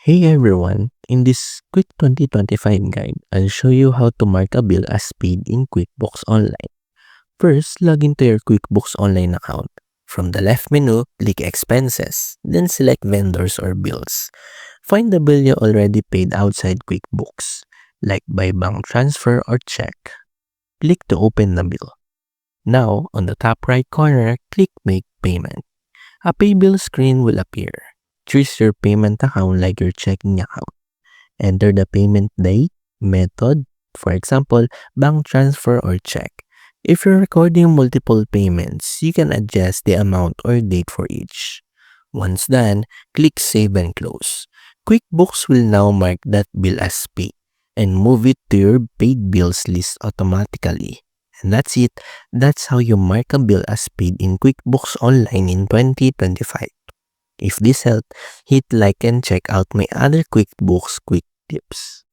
Hey everyone! In this quick 2025 guide, I'll show you how to mark a bill as paid in QuickBooks Online. First, log into your QuickBooks Online account. From the left menu, click Expenses, then select Vendors or Bills. Find the bill you already paid outside QuickBooks, like by bank transfer or check. Click to open the bill. Now, on the top right corner, click Make Payment. A pay bill screen will appear. Choose your payment account like your checking account. Enter the payment date, method, for example, bank transfer or check. If you're recording multiple payments, you can adjust the amount or date for each. Once done, click Save and Close. QuickBooks will now mark that bill as paid and move it to your paid bills list automatically. And that's it. That's how you mark a bill as paid in QuickBooks Online in 2025. If this helped, hit like and check out my other QuickBooks quick tips.